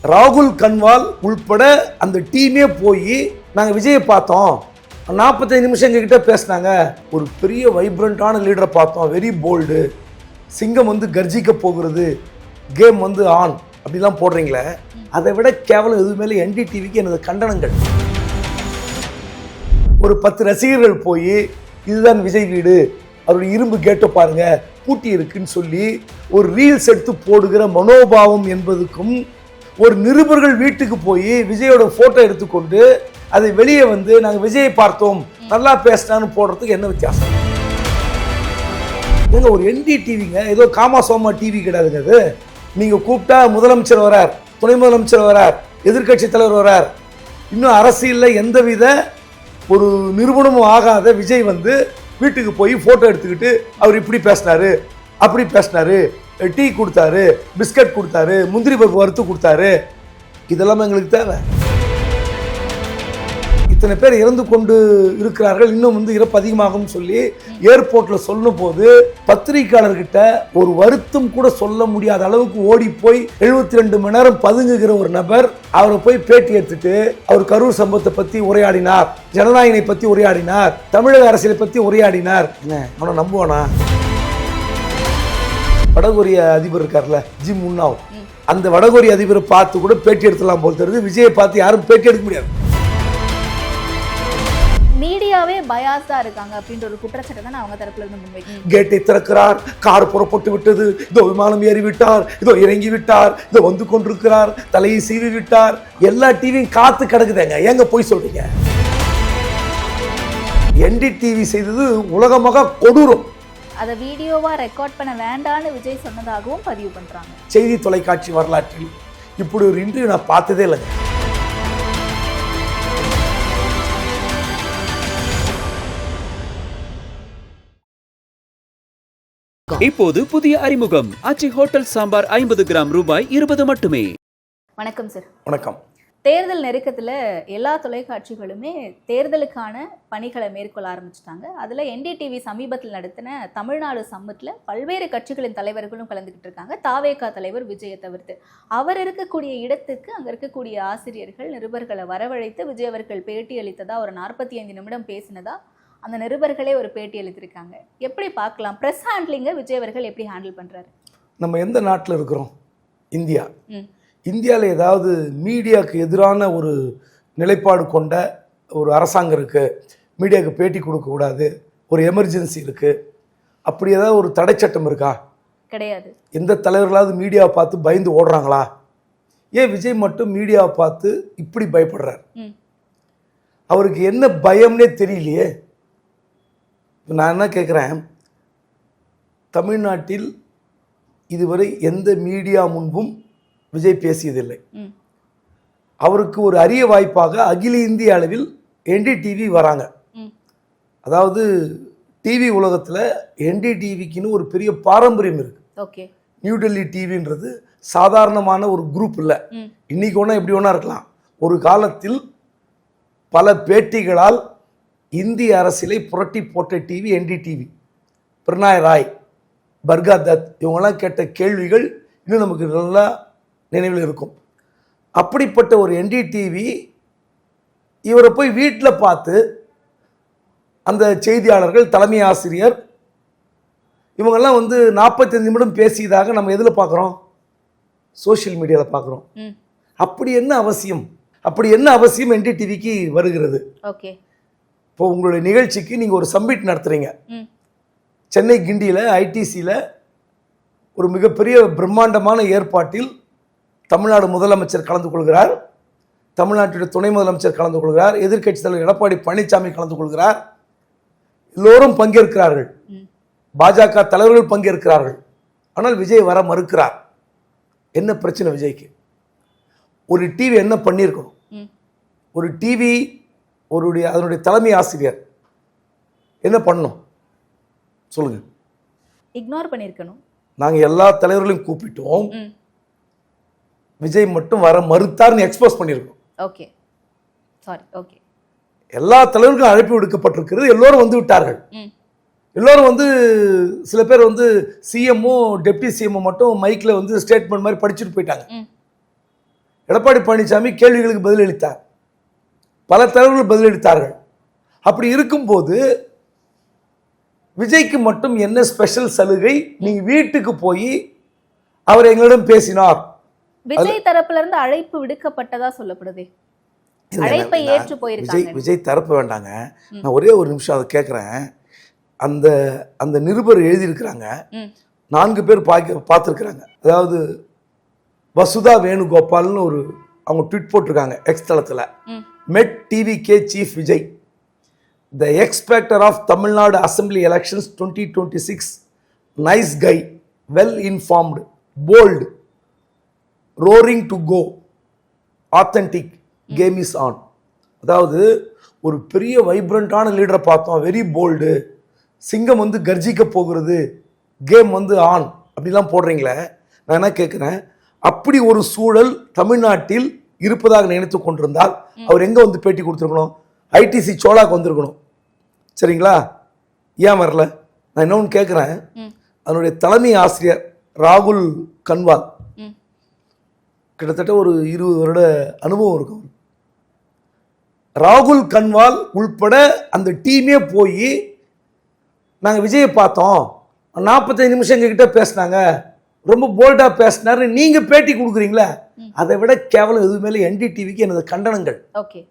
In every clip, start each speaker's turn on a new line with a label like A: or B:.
A: ராகுல் கன்வால் உள்பட அந்த டீமே போய் நாங்கள் விஜயை பார்த்தோம், 45 நிமிஷம் எங்ககிட்ட பேசினாங்க, ஒரு பெரிய வைப்ரண்டான லீடரை பார்த்தோம், வெரி போல்டு, சிங்கம் வந்து கர்ஜிக்க போகிறது, கேம் வந்து ஆன் அப்படிலாம் போடுறீங்களே, அதை விட கேவலம் எதுவுமே என்டிடிவிக்கு எனது கண்டனங்கள். ஒரு 10 ரசிகர்கள் போய் இதுதான் விஜய் வீடு, அவருடைய இரும்பு கேட்டை பாருங்க பூட்டி இருக்குன்னு சொல்லி ஒரு ரீல்ஸ் எடுத்து போடுகிற மனோபாவம் என்பதுக்கும், ஒரு நிருபர்கள் வீட்டுக்கு போய் விஜயோட போட்டோ எடுத்துக்கொண்டு அதை வெளியே வந்து நாங்கள் விஜயை பார்த்தோம் நல்லா பேசினான்னு போடுறதுக்கு என்ன வித்தியாசம்? ஏங்க ஒரு என்டிடிவிங்க ஏதோ காமா சோமா டிவி கிடையாதுங்க அது. நீங்கள் கூப்பிட்டா முதலமைச்சர் வரார், துணை முதலமைச்சர் வரார், எதிர்கட்சி தலைவர் வரார், இன்னும் அரசியலில் எந்தவித ஒரு நிறுவனமும் ஆகாத விஜய் வந்து வீட்டுக்கு போய் போட்டோ எடுத்துக்கிட்டு அவர் இப்படி பேசினாரு அப்படி பேசினாரு, டீ கொடுத்தாரு, பிஸ்கட் கொடுத்தாரு, முந்திரி பருப்பு வறுத்து கொடுத்தாரு, இதெல்லாம் எங்களுக்கு தேவை? இத்தனை பேர் இறந்து கொண்டு இருக்கிறார்கள், இன்னும் வந்து இறப்பு அதிகமாகும் சொல்லி ஏர்போர்ட்ல சொல்லும் போது பத்திரிகையாளர்கிட்ட ஒரு வருத்தம் கூட சொல்ல முடியாத அளவுக்கு ஓடி போய் 72 மணி நேரம் பதுங்குகிற ஒரு நபர் அவரை போய் பேட்டி எடுத்துட்டு அவர் கரூர் சம்பவத்தை பத்தி உரையாடினார், ஜனநாயகனை பத்தி உரையாடினார், தமிழக அரசியலை பத்தி உரையாடினார். அவனை நம்புவானா? வடகொரிய அதிபர் இருக்கார்ல ஜிம் முன்னாவ், அந்த வடகொரிய அதிபரை பார்த்து கூட பேட்டி எடுத்துலாம் போல் தெரியுது, விஜயை பார்த்து யாரும் பேட்டி எடுக்க முடியாது.
B: மீடியாவே பயாஸா இருக்காங்க அப்படின்ற ஒரு குற்றச்சாட்டை தான் அவங்க தரப்புல இருந்து முன்வைக்கிறாங்க.
A: கேட்டை திறக்கிறார், கார் புறப்பட்டு விட்டது, இதோ விமானம் ஏறி விட்டார், இதோ இறங்கி விட்டார், இதோ வந்து கொண்டிருக்கிறார், தலையை சீவி விட்டார், எல்லா டிவியும் காத்து கிடக்குதுங்க. ஏங்க போய் சொல்றீங்க? என்டிடிவி செய்தது உலகமாக கொடூரம்.
B: அதை வீடியோவா ரெக்கார்ட் பண்ண வேண்டான்னு விஜய் சொன்னதாகவும் பதிவு பண்றாங்க.
A: செய்தி தொலைக்காட்சி வரலாற்றில் இப்படி ஒரு இன்டர்வியூ நான் பார்த்ததே இல்லைங்க.
C: இப்போது புதிய அறிமுகம் ஆச்சி ஹோட்டல் சாம்பார் 50 கிராம் ரூபாய் 20 மட்டுமே.
B: வணக்கம் சார்.
A: வணக்கம்.
B: தேர்தல் நெருக்கத்தில் எல்லா தொலைக்காட்சிகளுமே தேர்தலுக்கான பணிகளை மேற்கொள்ள ஆரம்பிச்சிட்டாங்க. அதில் என்டிடிவி சமீபத்தில் நடத்தின தமிழ்நாடு சம்மிட்டில் பல்வேறு கட்சிகளின் தலைவர்களும் கலந்துக்கிட்டு இருக்காங்க. தாவேகா தலைவர் விஜயை தவிர்த்து அவர் இருக்கக்கூடிய இடத்துக்கு அங்கே இருக்கக்கூடிய ஆசிரியர்கள் நிருபர்களை வரவழைத்து விஜய் அவர்கள் பேட்டி அளித்ததா ஒரு 45 நிமிடம் பேசினதா அந்த நிருபர்களே ஒரு பேட்டி அளித்திருக்காங்க. எப்படி பார்க்கலாம் ப்ரெஸ் ஹேண்ட்லிங்கை விஜய் அவர்கள் எப்படி ஹேண்டில் பண்ணுறாரு?
A: நம்ம எந்த நாட்டில் இருக்கிறோம்? இந்தியா. இந்தியாவில் ஏதாவது மீடியாவுக்கு எதிரான ஒரு நிலைப்பாடு கொண்ட ஒரு அரசாங்கம் இருக்குது, மீடியாவுக்கு பேட்டி கொடுக்கக்கூடாது, ஒரு எமர்ஜென்சி இருக்குது, அப்படி ஏதாவது ஒரு தடை சட்டம் இருக்கா? கிடையாது. எந்த தலைவர்களாவது மீடியாவை பார்த்து பயந்து ஓடுறாங்களா? ஏன் விஜய் மட்டும் மீடியாவை பார்த்து இப்படி பயப்படுறார்? அவருக்கு என்ன பயம்னே தெரியலையே. நான் என்ன கேட்குறேன், தமிழ்நாட்டில் இதுவரை எந்த மீடியா முன்பும் விஜய் பேசியதில்லை. அவருக்கு ஒரு அரிய வாய்ப்பாக அகில இந்திய அளவில் என்டிடிவி வராங்க. அதாவது டிவி உலகத்தில் என்டிடிவிக்குன்னு ஒரு பெரிய பாரம்பரியம் இருக்கு. நியூ டெல்லி டிவின்றது சாதாரணமான ஒரு குரூப் இல்லை. இன்னைக்கு ஒன்றா எப்படி ஒன்றா இருக்கலாம். ஒரு காலத்தில் பல பேட்டிகளால் இந்திய அரசியலை புரட்டி போட்ட டிவி என்டிடிவி. பிரணாய் ராய், பர்கா தத் இவங்கெல்லாம் கேட்ட கேள்விகள் இன்னும் நமக்கு நல்லா நினைவில் இருக்கும். அப்படிப்பட்ட ஒரு என்டிடிவி இவரை போய் வீட்டில் பார்த்து அந்த செய்தியாளர்கள், தலைமை ஆசிரியர் இவங்கெல்லாம் வந்து 45 நிமிடம் பேசியதாக நம்ம எதில் பார்க்குறோம்? சோஷியல் மீடியாவில் பார்க்குறோம். அப்படி என்ன அவசியம்? என்டிடிவிக்கு வருகிறது? இப்போ உங்களுடைய நிகழ்ச்சிக்கு நீங்கள் ஒரு சம்மிட் நடத்துகிறீங்க. சென்னை கிண்டியில் ஐடிசியில் ஒரு மிகப்பெரிய பிரம்மாண்டமான ஏற்பாட்டில் தமிழ்நாடு முதலமைச்சர் கலந்து கொள்கிறார், தமிழ்நாட்டுடைய துணை முதலமைச்சர் கலந்து கொள்கிறார், எதிர்க்கட்சி தலைவர் எடப்பாடி பழனிசாமி கலந்து கொள்கிறார், எல்லோரும் பங்கேற்கிறார்கள், பாஜக தலைவர்கள் பங்கேற்கிறார்கள். ஆனால் விஜய் வர மறுக்கிறார். என்ன பிரச்சனை விஜய்க்கு? ஒரு டிவி என்ன பண்ணியிருக்கணும்? ஒரு டிவி அதனுடைய தலைமை ஆசிரியர் என்ன பண்ணணும் சொல்லுங்க?
B: இக்னோர் பண்ணியிருக்கணும். நாங்கள்
A: எல்லா தலைவர்களையும் கூப்பிட்டோம், விஜய் மட்டும் வர மறுத்தார்னு எக்ஸ்போஸ் பண்ணியிருக்கோம். எல்லா தலைவர்களுக்கும் அழைப்பு விடுக்கப்பட்டிருக்கிறது, எல்லோரும் வந்து விட்டார்கள். எல்லோரும் வந்து சில பேர் வந்து சிஎம்ஓ டெப்டி சிஎம்ஓ மட்டும் மைக்கில் வந்து ஸ்டேட்மெண்ட் மாதிரி படிச்சுட்டு போயிட்டாங்க. எடப்பாடி பழனிசாமி கேள்விகளுக்கு பதிலளித்தார், பல தலைவர்கள் பதிலளித்தார்கள். அப்படி இருக்கும்போது விஜய்க்கு மட்டும் என்ன ஸ்பெஷல் சலுகை? நீங்க வீட்டுக்கு போய் அவர் எங்களிடம் பேசினார்.
B: விஜய் தரப்புல இருந்து அழைப்பு விடுக்கப்பட்டதா சொல்லப்படுதே. அழைப்பை ஏற்று போயிருக்காங்க.
A: விஜய் தரப்பு வேண்டாங்க, நான் ஒரே ஒரு நிமிஷம் அதை கேட்குறேன். அந்த அந்த நிருபர் எழுதியிருக்கிறாங்க, 4 பேர் பார்த்துருக்குறாங்க. அதாவது வசுதா வேணுகோபால்னு ஒரு அவங்க ட்வீட் போட்டிருக்காங்க எக்ஸ் தளத்தில். மெட் TVK chief Vijay, the எக்ஸ்பெக்டர் of Tamil Nadu assembly elections 2026, nice guy, well informed, bolt, roaring to go, authentic, game is on. அதாவது ஒரு பெரிய வைப்ரண்டான லீடரை பார்த்தோம், வெரி போல்டு, சிங்கம் வந்து கர்ஜிக்க போகிறது, கேம் வந்து ஆன் அப்படிலாம் போடுறீங்களே. நான் என்ன கேட்குறேன், அப்படி ஒரு சூழல் தமிழ்நாட்டில் இருப்பதாக நினைத்து கொண்டிருந்தால் அவர் எங்கே வந்து பேட்டி கொடுத்துருக்கணும்? ஐடிசி சோலாக்கு வந்திருக்கணும், சரிங்களா? ஏன் வரல? நான் இன்னொன்று கேட்குறேன், அதனுடைய தலைமை ஆசிரியர் ராகுல் கன்வால் கிட்டத்தட்ட ஒரு 20 வருட அனுபவம் இருக்கும். ராகுல் கன்வால் உள்பட அந்த டீமே போய் நாங்கள் விஜயை பார்த்தோம், 45 நிமிஷம் எங்ககிட்ட பேசினாங்க, ரொம்ப போல்டாக பேசினாரு, நீங்கள் பேட்டி கொடுக்குறீங்களா? அதை விட கேவலம் எதுவுமே என்டிடிவிக்கு எனது கண்டனங்கள்.
B: ஓகே,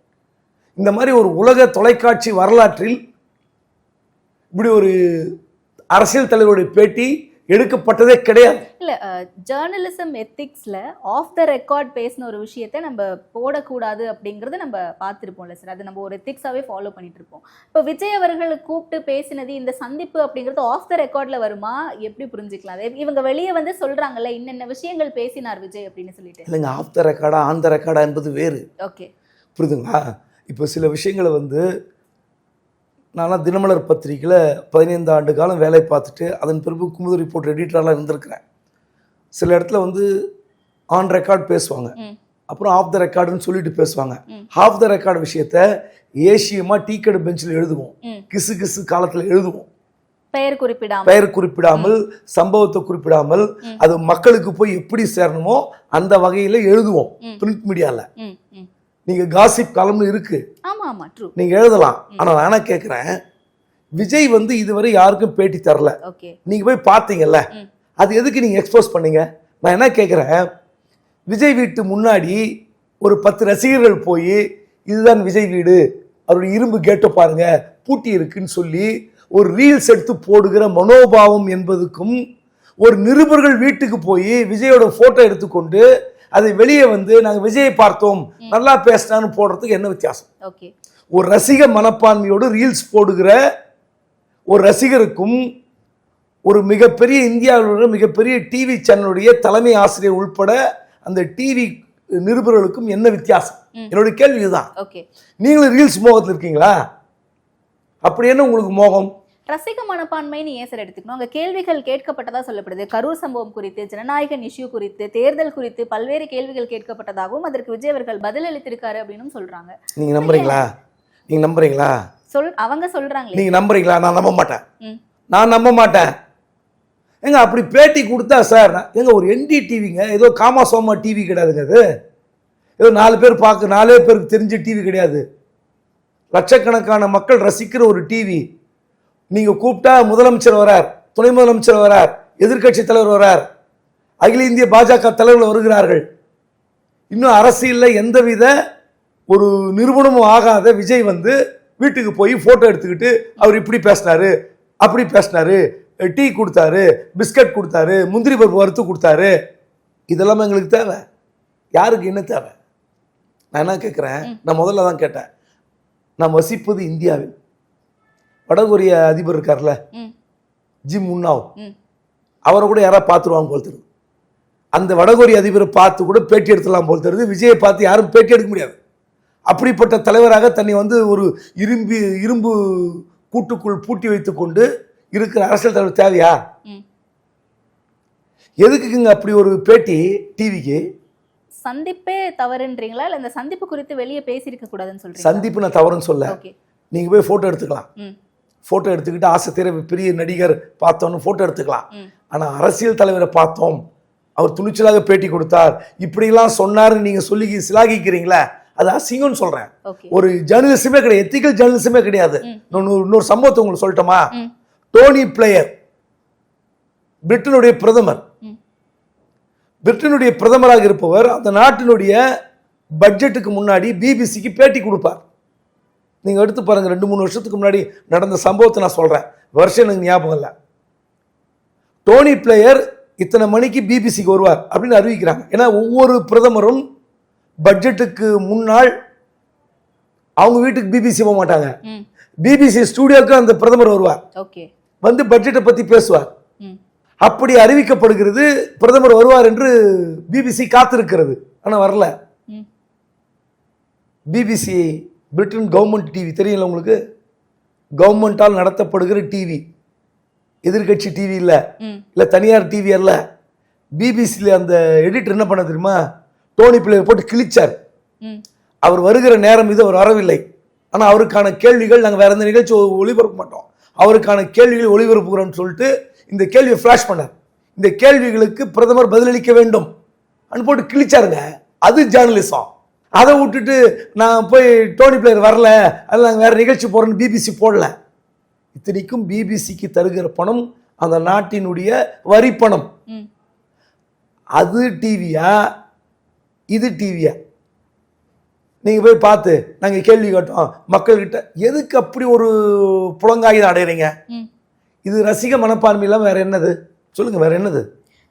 A: இந்த மாதிரி ஒரு உலக தொலைக்காட்சி வரலாற்றில் இப்படி ஒரு அரசியல் தலைவருடைய பேட்டி எடுக்கப்பட்டதே கிடையாது.
B: இல்ல ஜேர்னலிசம் எத்திக்ஸ்ல ஆஃப் த ரெக்கார்ட் பேசின ஒரு விஷயத்தை நம்ம போடக்கூடாது அப்படிங்கறத நம்ம பார்த்திருப்போம்ல சார். அது நம்ம ஒரு எத்திக்ஸாவே ஃபாலோ பண்ணிட்டு இருப்போம். இப்போ விஜய் அவர்களை கூப்பிட்டு பேசினது, இந்த சந்திப்பு அப்படிங்கிறது ஆஃப் த ரெக்கார்ட்ல வருமா? எப்படி புரிஞ்சுக்கலாம்? இவங்க வெளியே வந்து சொல்றாங்கல்ல இன்னென்ன விஷயங்கள் பேசினார் விஜய் அப்படின்னு சொல்லிட்டு.
A: இல்லைங்க, ஆஃப் த ரெக்கார்டா ஆன் த ரெக்கார்டா என்பது வேறு.
B: ஓகே,
A: புரியுதுங்களா? இப்போ சில விஷயங்களை வந்து நான்லாம் தினமலர் பத்திரிக்கையில் 15 ஆண்டு காலம் வேலை பார்த்துட்டு அதன் பிறகு குமுத ரிப்போர்ட் எடிட்டரெலாம் இருந்திருக்கிறேன். சில இடத்துல வந்து ஆன் ரெக்கார்ட் பேசுவாங்க, அப்புறம் ஆஃப் த ரெக்கார்டுன்னு சொல்லிட்டு பேசுவாங்க. ஆஃப் த ரெக்கார்டு விஷயத்த ஏசியமாக டீக்கெட் பெஞ்சில் எழுதுவோம், கிசு கிசு காலத்தில் எழுதுவோம், பெயர் குறிப்பிடாமல் சம்பவத்தை குறிப்பிடாமல் அது மக்களுக்கு போய் எப்படி சேரணுமோ அந்த வகையில் எழுதுவோம் பிரிண்ட் மீடியாவில். நீங்க காசிப் காலம்னு இருக்கு, நீங்க எழுதலாம். ஆனா நான் கேட்கிறேன், விஜய் வந்து இதுவரை யாருக்கும் பேட்டி தரல, நீங்க போய் பார்த்தீங்கல்ல, அது எதுக்கு நீங்க எக்ஸ்போஸ் பண்ணீங்க? நான் என்ன கேட்கிறேன், விஜய் வீட்டு முன்னாடி ஒரு 10 ரசிகர்கள் போய் இதுதான் விஜய் வீடு, அவருடைய இரும்பு கேட்டை பாருங்க பூட்டி இருக்குன்னு சொல்லி ஒரு ரீல்ஸ் எடுத்து போடுகிற மனோபாவம் என்பதுக்கும், ஒரு நிருபர்கள் வீட்டுக்கு போய் விஜயோட போட்டோ எடுத்துக்கொண்டு அதை வெளியே வந்து நாங்கள் விஜயை பார்த்தோம் நல்லா பேசினான்னு போடுறதுக்கு என்ன வித்தியாசம்? ஒரு ரசிக மனப்பான்மையோடு ரீல்ஸ் போடுகிற ஒரு ரசிகருக்கும் ஒரு மிகப்பெரிய இந்தியாவில் உள்ள மிகப்பெரிய டிவி சேனலுடைய தலைமை ஆசிரியர் உள்பட அந்த டிவி நிருபர்களுக்கும் என்ன வித்தியாசம்? என்னுடைய கேள்வி இதுதான். நீங்களும் ரீல்ஸ் மோகத்தில் இருக்கீங்களா? அப்படி என்ன உங்களுக்கு மோகம்?
B: ரசிக மனப்பான்மைன்னு ஏன் சார் எடுத்துக்கணும்? அங்கே கேள்விகள் கேட்கப்பட்டதா சொல்லப்படுது. கரூர் சம்பவம் குறித்து, ஜனநாயகன் இஷ்யூ குறித்து, தேர்தல் குறித்து பல்வேறு கேள்விகள் கேட்கப்பட்டதாகவும் அதற்கு விஜய் அவர்கள் பதில் அளித்திருக்காரு அப்படின்னு சொல்றாங்க.
A: நீங்க நம்புறீங்களா? நீங்க நம்புறீங்களா?
B: அவங்க சொல்றாங்க.
A: நீங்க நம்புறீங்களா? நான் நம்ப மாட்டேன். நான் நம்ப மாட்டேன். எங்க அப்படி பேட்டி கொடுத்தா சார், எங்க ஒரு என்டிடிவிங்க, ஏதோ காமா சோமா டிவி கிடையாதுங்க. அது ஏதோ 4 பேர் பார்க்க 4 பேருக்கு தெரிஞ்ச டிவி கிடையாது. லட்சக்கணக்கான மக்கள் ரசிக்கிற ஒரு டிவி. நீங்க கூப்பிட்டா முதலமைச்சர் வரார், துணை முதலமைச்சர் வரார், எதிர்கட்சி தலைவர் வரார், அகில இந்திய பாஜக தலைவர்கள் வருகிறார்கள். இன்னும் அரசியலில் எந்தவித ஒரு நிறுவனமும் ஆகாத விஜய் வந்து வீட்டுக்கு போய் போட்டோ எடுத்துக்கிட்டு அவர் இப்படி பேசினாரு, அப்படி பேசினாரு, டீ கொடுத்தாரு, பிஸ்கட் கொடுத்தாரு, முந்திரி பருப்பு வறுத்து கொடுத்தாரு. இதெல்லாம் எங்களுக்கு தேவை? யாருக்கு என்ன தேவை? நான் என்ன கேட்குறேன், நான் முதல்ல தான் கேட்டேன், நான் வசிப்பது இந்தியாவில். வடகொரிய அதிபர் இருக்கார்ல ஜிம் உன்னாவ், அவரை கூட யாராவது பார்த்துருவாங்க போல் தெரியுது. அந்த வடகொரிய அதிபரை பார்த்து கூட பேட்டி எடுத்துலாம் போல் தெரியுது. விஜயை பார்த்து யாரும் பேட்டி எடுக்க முடியாது. அப்படிப்பட்ட தலைவராக தன்னை வந்து ஒரு இரும்பு கூட்டுக்குள் பூட்டி வைத்துக் கொண்டு இருக்கிற அரசியல் தலைவர் தேவையா? எதுக்குங்க அப்படி ஒரு பேட்டி டிவிக்கு?
B: சந்திப்பே தவறுன்றீங்களா? இல்ல இந்த சந்திப்பு குறித்து வெளியே பேசியிருக்க கூடாதுன்னு சொல்றீங்க?
A: சந்திப்பு நான் தவறுன்னு சொல்ல. நீங்க போய் போட்டோ எடுத்துக்கலாம், போட்டோ எடுத்துக்கிட்டு ஆசை தீர பெரிய நடிகர் பார்த்தோன்னு போட்டோ எடுத்துக்கலாம். ஆனா அரசியல் தலைவரை பார்த்தோம் அவர் துணிச்சலாக பேட்டி கொடுத்தார், இப்படிலாம் சொன்னாருன்னு நீங்க சொல்லி சிலாகிக்கிறீங்களா, அது அசிங்கம்னு சொல்றேன்.
B: ஓகே.
A: ஒரு ஜேர்னலிசமே கிடையாது, எத்திக்கல் ஜேர்னலிசமே கிடையாது. இன்னொரு சம்பவத்தை உங்களுக்கு சொல்லட்டுமா? டோனி பிளேயர், பிரிட்டனுடைய பிரதமர், பிரிட்டனுடைய பிரதமராக இருப்பவர் அந்த நாட்டினுடைய பட்ஜெட்டுக்கு முன்னாடி பிபிசிக்கு பேட்டி கொடுப்பார். நீங்க எடுத்து பாருங்க, 2-3 வருஷத்துக்கு முன்னாடி நடந்த சம்பவத்தை நான் சொல்றேன், வருஷம் எனக்கு ஞாபகம் இல்லை. டோனி பிளேயர் இத்தனை மணிக்கு பிபிசிக்கு வருவார் அப்படின்னு அறிவிக்கிறாங்க. ஏன்னா ஒவ்வொரு பிரதமரும் பட்ஜெட்டுக்கு முன்னாள் அவங்க வீட்டுக்கு பிபிசி போக மாட்டாங்க, பிபிசி ஸ்டூடியோக்கு அந்த பிரதமர் வருவார், வந்து பட்ஜெட்டை பத்தி பேசுவார். அப்படி அறிவிக்கப்படுகிறது, பிரதமர் வருவார் என்று பிபிசி காத்திருக்கிறது, ஆனா வரல. பிபிசி பிரிட்டன் கவர்மெண்ட் டிவி தெரியல உங்களுக்கு, கவர்மெண்டால் நடத்தப்படுகிற டிவி, எதிர்கட்சி டிவி இல்ல, இல்ல தனியார் டிவி அல்ல. பிபிசியில் அந்த எடிட்டர் என்ன பண்ண தெரியுமா, டோனி பிளேயர் போட்டு கிழிச்சார். அவர் வருகிற நேரம் இது அவர் வரவில்லை, ஆனா அவருக்கான கேள்விகள் நாங்கள் வேற எந்த நிகழ்ச்சி ஒளிபரப்ப மாட்டோம், அவருக்கான கேள்விகள் ஒளிபரப்புகிறோம்னு சொல்லிட்டு இந்த கேள்வியை ஃபிளாஷ் பண்ணார். இந்த கேள்விகளுக்கு பிரதமர் பதிலளிக்க வேண்டும் போட்டு கிழிச்சாருங்க. அது ஜேர்னலிசம். அதை விட்டுட்டு நான் போய் டோனி பிளேயர் வரல, அதில் நாங்கள் வேற நிகழ்ச்சி போறோன்னு பிபிசி போடல. இத்தனைக்கும் பிபிசிக்கு தருகிற பணம் அந்த நாட்டினுடைய வரி பணம். அது டிவியா இது டிவியா? நீங்க போய் பார்த்து நாங்க கேள்வி கேட்டோம் மக்கள்கிட்ட, எதுக்கு அப்படி ஒரு புலங்காயுதம் அடைகிறீங்க? இது ரசிக மனப்பான்மை இல்லாம வேற என்னது சொல்லுங்க, வேற என்னது?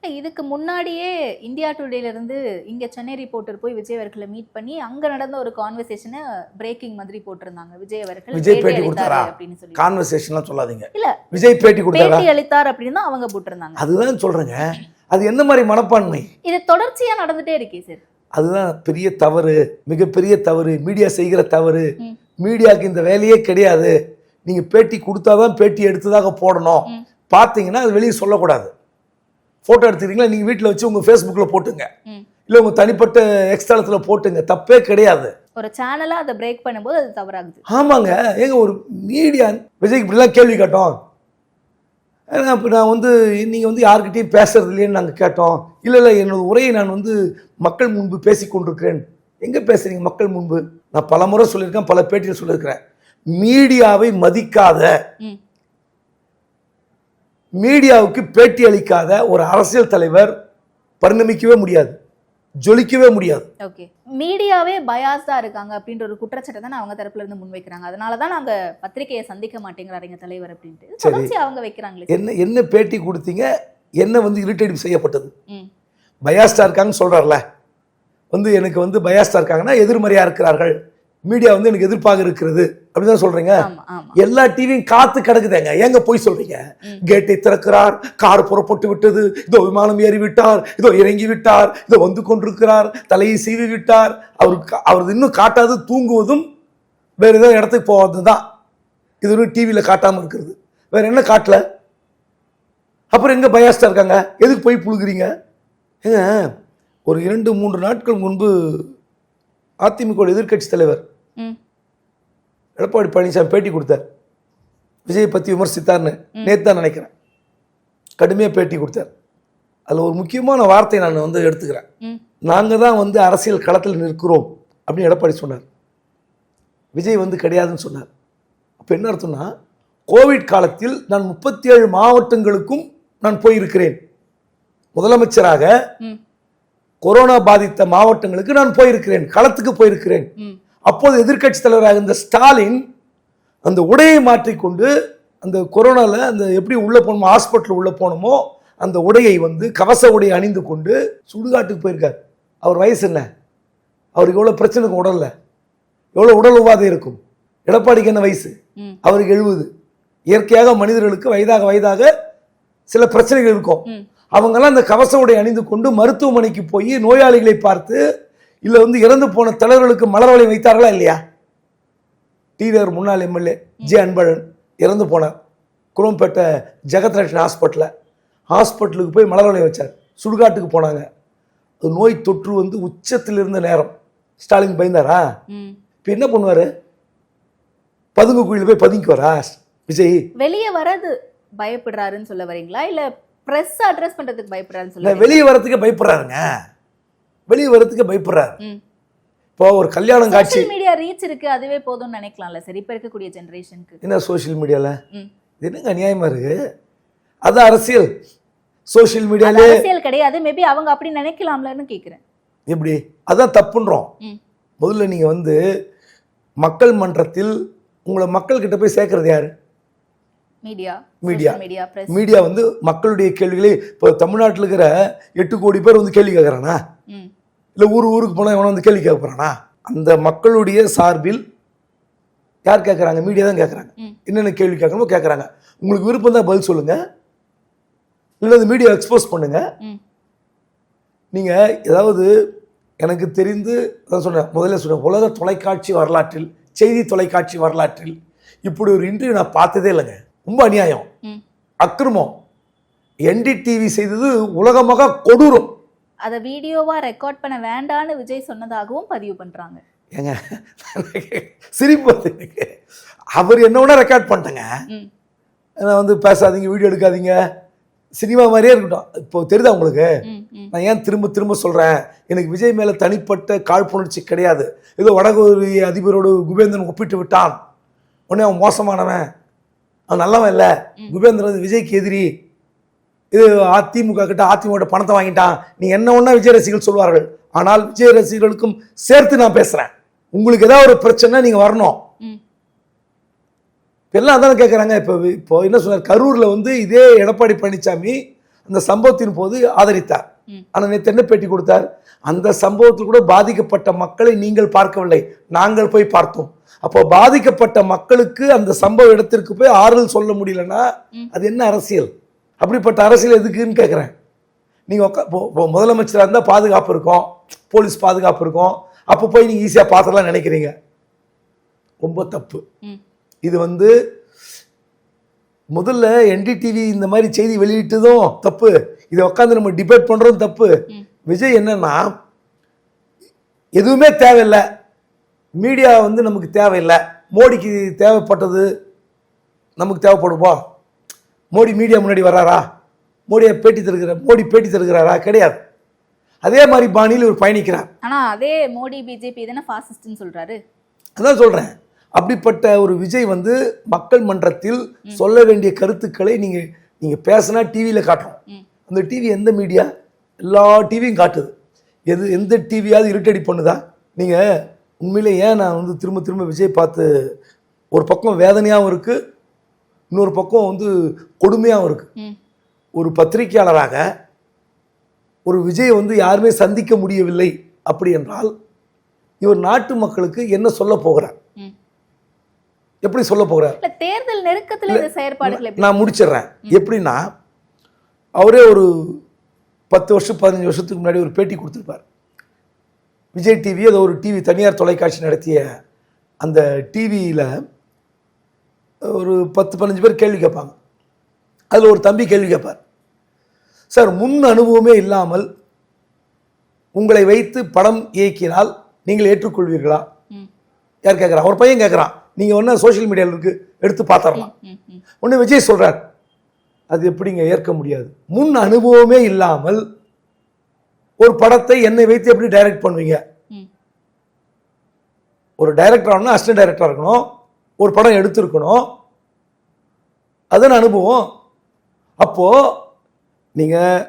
B: இதுக்கு முன்னாடியே இந்தியா டுடேல இருந்து இங்க சென்னை ரிப்போர்ட்டர் போய் விஜய் அவர்களை மீட் பண்ணி அங்க நடந்த ஒரு கான்வர்சேஷனை பிரேக்கிங் மாதிரி போட்டிருந்தாங்க. விஜய் அவர்கள்
A: விஜய் பேட்டி கொடுத்தாரா
B: அப்படின்னு சொல்லி
A: கான்வர்சேஷன்லாம் சொல்லாதீங்க.
B: இல்ல,
A: விஜய் பேட்டி கொடுத்தாரா,
B: பேட்டி அளித்தார் அப்படின்னு தான் அவங்க போட்டிருந்தாங்க.
A: அதுதான் சொல்றேங்க. அது என்ன மாதிரி மனப்பான்மை?
B: இது தொடர்ச்சியா நடந்துட்டே இருக்கே சார்.
A: அதுதான் பெரிய தவறு, மிகப்பெரிய தவறு, மீடியா செய்கிற தவறு. மீடியாவுக்கு இந்த வேலையே கிடையாது. நீங்க பேட்டி கொடுத்தாதான் பேட்டி எடுத்ததாக போடணும். பாத்தீங்கன்னா அது வெளியே சொல்லக்கூடாது. போட்டோ எடுத்துக்கிறீங்களா, நீங்க வீட்டில் வச்சு உங்க ஃபேஸ்புக்ல போட்டுங்க, இல்ல உங்க தனிப்பட்ட எக்ஸ்தலத்துல போட்டுங்க, தப்பே கிடையாது.
B: ஒரு சேனலா அதை பிரேக் பண்ணும்போது அது தவறாகுது.
A: ஆமாங்க. ஏங்க ஒரு மீடியா விஜய்க்கு இப்படிலாம் கேள்வி கேட்டோம், நான் வந்து நீங்க வந்து யாருக்கிட்டையும் பேசுறது இல்லையேன்னு நாங்கள் கேட்டோம். இல்லை என்னோட உரையை நான் வந்து மக்கள் முன்பு பேசி கொண்டிருக்கிறேன். எங்க பேசுறீங்க மக்கள் முன்பு? நான் பல முறை சொல்லியிருக்கேன், பல பேட்டியில் சொல்லியிருக்கிறேன். மீடியாவை மதிக்காத, மீடியாவுக்கு பேட்டி அளிக்காத ஒரு அரசியல் தலைவர் பரிணமிக்கவே முடியாது, ஜொலிக்கவே முடியாது.
B: ஓகே, மீடியாவே பயாஸ்டா இருக்காங்க அப்படின்ற ஒரு குற்றச்சாட்டை தான் அவங்க தரப்புல இருந்து முன்வைக்கிறாங்க. அதனாலதான் நாங்க பத்திரிகையை சந்திக்க மாட்டேங்கிறாங்க தலைவர் அப்படின்ட்டு தொடர்ச்சி அவங்க வைக்கிறாங்களே.
A: என்ன பேட்டி கொடுத்தீங்க, என்ன வந்து இரிட்டேட் செய்யப்பட்டது? பயாஸ்டா இருக்காங்கன்னு சொல்றாருல, வந்து எனக்கு வந்து பயாஸ்டா இருக்காங்கன்னா எதிர்மறையா இருக்கிறார்கள், மீடியா வந்து எனக்கு எதிர்ப்பாக இருக்கிறது அப்படிதான் சொல்றீங்க. எல்லா டிவியும் காத்து கிடக்குதுங்க, ஏங்க போய் சொல்றீங்க? கேட்டை திறக்கிறார், கார் புறப்பட்டு விட்டது, இதோ விமானம் ஏறி விட்டார், இதோ இறங்கி விட்டார், இதோ வந்து கொண்டிருக்கிறார், தலையை சீவி விட்டார். அவருக்கு இன்னும் காட்டாது தூங்குவதும் வேற ஏதோ இடத்துக்கு போவதுதான். இது ஒரு டிவியில காட்டாம இருக்கிறது, வேற என்ன காட்டல? அப்புறம் எங்க பயாஸ்டா இருக்காங்க? எதுக்கு போய் புழுகுறீங்க? ஏங்க ஒரு 2-3 நாட்கள் முன்பு அதிமுக எதிர்கட்சி தலைவர் எடப்பாடி பழனிசாமி பேட்டி கொடுத்தார். விஜய் பத்தி விமர்சித்தார்னு நேத்து தான் நினைக்கிறேன், கடுமையா பேட்டி கொடுத்தார். அதுல ஒரு முக்கியமான வார்த்தை நான் வந்து எடுத்துக்கிறேன். நாங்க தான் வந்து அரசியல் களத்தில் நிற்கிறோம் அப்படின்னு எடப்பாடி சொன்னார், விஜய் வந்து கிடையாதுன்னு சொன்னார். அப்ப என்ன அர்த்தம்னா, கோவிட் காலத்தில் நான் 37 மாவட்டங்களுக்கும் நான் போயிருக்கிறேன். முதலமைச்சராக கொரோனா பாதித்த மாவட்டங்களுக்கு நான் போயிருக்கிறேன், களத்துக்கு போயிருக்கிறேன். அப்போது எதிர்கட்சி தலைவராக இந்த ஸ்டாலின் அந்த உடையை மாற்றிக்கொண்டு அந்த கொரோனால அந்த எப்படி உள்ள போனோமோ, ஹாஸ்பிட்டல் உள்ள போனோமோ அந்த உடையை வந்து கவச உடையை அணிந்து கொண்டு சுடுகாட்டுக்கு போயிருக்கார். அவர் வயசு என்ன? அவருக்கு எவ்வளவு பிரச்சனை இருக்கும் உடல்ல, எவ்வளவு உடல் உபாதை இருக்கும். எடப்பாடிக்கு என்ன வயசு? அவருக்கு 70. இயற்கையாக மனிதர்களுக்கு வயதாக சில பிரச்சனைகள் இருக்கும். அவங்கெல்லாம் அந்த கவச உடை அணிந்து கொண்டு மருத்துவமனைக்கு போய் நோயாளிகளை பார்த்து, இல்ல வந்து இறந்து போன தலைவர்களுக்கு மலர் வளையம் வைத்தார்களா இல்லையா? டிவிஆர் முன்னாள் எம்எல்ஏ ஜே அன்பழகன் இறந்து போனார், குளம்பேட்டை ஜெகத்ரட்சன் ஹாஸ்பிட்டலுக்கு போய் மலர் வளையம் வச்சார். சுடுகாட்டுக்கு போனாங்க. நோய் தொற்று வந்து உச்சத்தில் இருந்த நேரம். ஸ்டாலின் பயந்தாரா? இப்ப என்ன பண்ணுவாரு? பதுங்கு குழியில் போய் பதுங்கிக்குவாரா விஜய்?
B: வெளியே வரது பயப்படுறாருன்னு சொல்ல வரீங்களா, இல்ல பிரஸ் அட்ரஸ் பண்றதுக்கு பயப்படுறாருன்னு
A: இல்லை,
B: சொல்லி
A: வெளியே வரத்துக்கு பயப்படுறாருங்க. வெளியே வரத்துக்கு பயப்படுறாரு. இப்போ ஒரு கல்யாணம் காட்சி,
B: சோஷியல் மீடியா ரீச் இருக்கு, அதுவே போதும்னு நினைக்கலாம்ல சார் இப்ப இருக்கக்கூடிய ஜெனரேஷனுக்கு.
A: என்ன சோஷியல் மீடியாவில் இது என்னங்க அநியாயமா இருக்கு? அது அரசியல். சோஷியல் மீடியாலே
B: அரசியல் கிடையாது, மேபி அவங்க அப்படி நினைக்கலாம்லன்னு கேக்குறேன்.
A: எப்படி? அதான் தப்புன்றோம். முதல்ல நீங்க வந்து மக்கள் மன்றத்தில் உங்களை மக்கள் கிட்ட போய் சேர்க்கறது யாரு?
B: Media
A: media.
B: Media press.
A: Media வந்து மக்களுடைய கேள்விகளை, இப்போ தமிழ்நாட்டில் இருக்கிற 8 கோடி பேர் வந்து கேள்வி கேட்கறானா? இல்லை ஊருக்கு போனால் எவனா வந்து கேள்வி கேட்க போறானா? அந்த மக்களுடைய சார்பில் யார் கேட்குறாங்க? மீடியா தான் கேட்குறாங்க. என்னென்ன கேள்வி கேட்கணுமோ கேட்குறாங்க. உங்களுக்கு விருப்பம் தான் பதில் சொல்லுங்க, இல்லை அந்த மீடியா எக்ஸ்போஸ் பண்ணுங்க. நீங்க ஏதாவது எனக்கு தெரிந்து அதான் சொன்னேன், முதல்ல சொன்னேன், உலக தொலைக்காட்சி வரலாற்றில், செய்தி தொலைக்காட்சி வரலாற்றில் இப்படி ஒரு இன்டர்வியூ நான் பார்த்ததே இல்லைங்க. ரொம்ப அநியாயம், அக்கிரமம். என்டிடிவி செய்தது உலகமாக கொடூரம்.
B: அத வீடியோவா ரெக்கார்ட் பண்ண வேண்டான்னு விஜய் சொன்னதாகவும் பதிவு பண்றாங்க.
A: ஏங்க சிரிப்பு வருது எனக்கு. அவர் என்னோட ரெக்கார்ட் பண்ணிட்டேங்க. நான் வந்து பேசாதீங்க, வீடியோ எடுக்காதீங்க, சினிமா மாதிரியே இருக்கட்டும். இப்போ தெரியுதா உங்களுக்கு? நான் ஏன் திரும்ப திரும்ப சொல்றேன், எனக்கு விஜய் மேல தனிப்பட்ட காழ்ப்புணர்ச்சி கிடையாது. ஏதோ வடகொரிய அதிபரோடு குபேந்திரன் ஒப்பிட்டு விட்டான், உடனே அவன் மோசமானவன், அவன் நல்லவன் இல்லை, குபேந்திரன் விஜய்க்கு எதிரி, இது அதிமுக கிட்ட அதிமுக பணத்தை வாங்கிட்டான், நீ என்ன ஒன்னா விஜய் ரசிகர்கள் சொல்வார்கள். ஆனால் விஜய் ரசிகர்களுக்கும் சேர்த்து நான் பேசுறேன், உங்களுக்கு ஏதாவது ஒரு பிரச்சனை நீங்க வரணும். எல்லாம் அதான் கேட்குறாங்க. இப்போ என்ன சொன்னார், கரூர்ல வந்து இதே எடப்பாடி பழனிசாமி அந்த சம்பவத்தின் போது ஆதரித்தார். ஆனால் நேற்று என்ன பேட்டி கொடுத்தார்? அந்த சம்பவத்தில் கூட பாதிக்கப்பட்ட மக்களை நீங்கள் பார்க்கவில்லை, நாங்கள் போய் பார்த்தோம். அப்போ பாதிக்கப்பட்ட மக்களுக்கு அந்த சம்பவ இடத்திற்கு போய் ஆறுதல் சொல்ல முடியலன்னா அது என்ன அரசியல்? அப்படிப்பட்ட அரசியல் எதுக்குன்னு கேட்குறேன். நீங்கள் முதலமைச்சராக இருந்தால் பாதுகாப்பு இருக்கும், போலீஸ் பாதுகாப்பு இருக்கும், அப்போ போய் நீங்கள் ஈஸியாக பார்த்துலாம் நினைக்கிறீங்க. ரொம்ப தப்பு. இது வந்து முதல்ல என்டிடிவி இந்த மாதிரி செய்தி வெளியிட்டதும் தப்பு, இதை உட்காந்து நம்ம டிபேட் பண்றதும் தப்பு. விஜய் என்னன்னா, எதுவுமே தேவையில்லை, மீடியா வந்து நமக்கு தேவையில்லை, மோடிக்கு தேவைப்பட்டது நமக்கு தேவைப்படுவா, மோடி மீடியா முன்னாடி வர்றாரா, மோடி பேட்டி தருகிறாரா? கிடையாது. அதே மாதிரி பாணியில் ஒரு பயணிக்கிறார்.
B: ஆனா அதே மோடி பிஜேபி தானே ஃபாசிஸ்ட்னு சொல்றாரு.
A: அதான் சொல்றேன், அப்படிப்பட்ட ஒரு விஜய் வந்து மக்கள் மன்றத்தில் சொல்ல வேண்டிய கருத்துக்களை நீங்க பேசினா டிவியில காட்டுறோம். அந்த டிவி எந்த மீடியா? எல்லா டிவியும் காட்டுது. எந்த டிவியாவது இருட்டடி பண்ணுதா? நீங்க உண்மையிலே ஏன் நான் வந்து திரும்ப திரும்ப விஜய் பார்த்து ஒரு பக்கம் வேதனையாகவும் இருக்கு, இன்னொரு பக்கம் வந்து கொடுமையாகவும் இருக்கு. ஒரு பத்திரிகையாளராக ஒரு விஜய் வந்து யாருமே சந்திக்க முடியவில்லை அப்படி என்றால் இவர் நாட்டு மக்களுக்கு என்ன சொல்ல போகிறார்? எப்படி சொல்ல போகிறார்?
B: தேர்தல் நெருக்கத்துல இந்த செயற்பாடுகளை
A: நான் முடிச்சிடுறேன். எப்படின்னா, அவரே ஒரு 10 வருஷம் 15 வருஷத்துக்கு முன்னாடி ஒரு பேட்டி கொடுத்துருப்பார். விஜய் டிவி ஏதோ ஒரு டிவி தனியார் தொலைக்காட்சி நடத்திய அந்த டிவியில் ஒரு 10-15 பேர் கேள்வி கேட்பாங்க. அதில் ஒரு தம்பி கேள்வி கேட்பார், சார் முன் அனுபவமே இல்லாமல் உங்களை வைத்து படம் இயக்கினால் நீங்கள் ஏற்றுக்கொள்வீர்களா? யார் கேட்குறான்? ஒரு பையன் கேட்குறான். நீங்கள் ஒன்றா சோஷியல் மீடியாவில் இருக்கு, எடுத்து பார்த்துடலாம். ஒன்று விஜய் சொல்கிறார், அது எப்படிங்க ஏற்க முடியாது, முன் அனுபவமே இல்லாமல் ஒரு படத்தை என்னை வைத்து எப்படி டைரக்ட் பண்ணுவீங்க? ஒரு டைரக்டர் ஆகணும், அசிஸ்டன்ட் டைரக்டராக இருக்கணும், ஒரு படம் எடுத்திருக்கணும், அதுன்னு அனுபவம். அப்போது நீங்கள்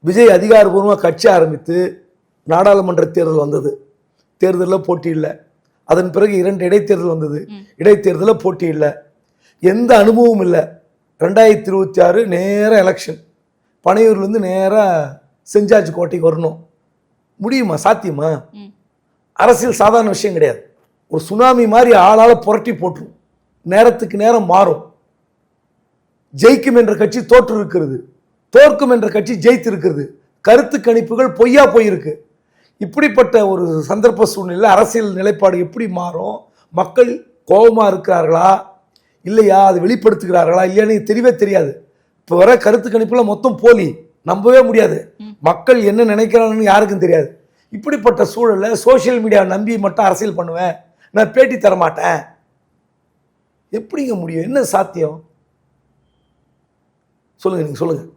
A: விஜய் அதிகாரப்பூர்வமாக கட்சி ஆரம்பித்து நாடாளுமன்ற தேர்தல் வந்தது, தேர்தலில் போட்டி இல்லை. அதன் பிறகு 2 இடைத்தேர்தல் வந்தது, இடைத்தேர்தலில் போட்டி இல்லை, எந்த அனுபவமும் இல்லை. 2026 நேராக எலெக்ஷன், பனையூர்லேருந்து நேராக செஞ்சாச்சு கோட்டைக்கு வரணும். முடியுமா? சாத்தியமா? அரசியல் சாதாரண விஷயம் கிடையாது. ஒரு சுனாமி மாதிரி ஆளால புரட்டி போட்டுரும், நேரத்துக்கு நேரம் மாறும். ஜெயிக்கும் என்ற கட்சி தோற்று இருக்கிறது, தோற்கும் என்ற கட்சி ஜெயித்து இருக்கிறது, கருத்து கணிப்புகள் பொய்யா போயிருக்கு. இப்படிப்பட்ட ஒரு சந்தர்ப்ப சூழ்நிலை அரசியல் நிலைப்பாடு எப்படி மாறும்? மக்கள் கோபமாக இருக்கிறார்களா இல்லையா, அதை வெளிப்படுத்துகிறார்களா இல்லையான்னு தெரியவே தெரியாது. இப்போ வர கருத்து கணிப்புல மொத்தம் போலி, நம்பவே முடியாது. மக்கள் என்ன நினைக்கிறாங்கன்னு யாருக்கும் தெரியாது. இப்படிப்பட்ட சூழலில் சோசியல் மீடியாவை நம்பி மட்டும் அரசியல் பண்ணுவேன், நான் பேட்டி தர மாட்டேன், எப்படிங்க முடியும்? என்ன சாத்தியம்? சொல்லுங்கள், நீங்கள் சொல்லுங்கள்.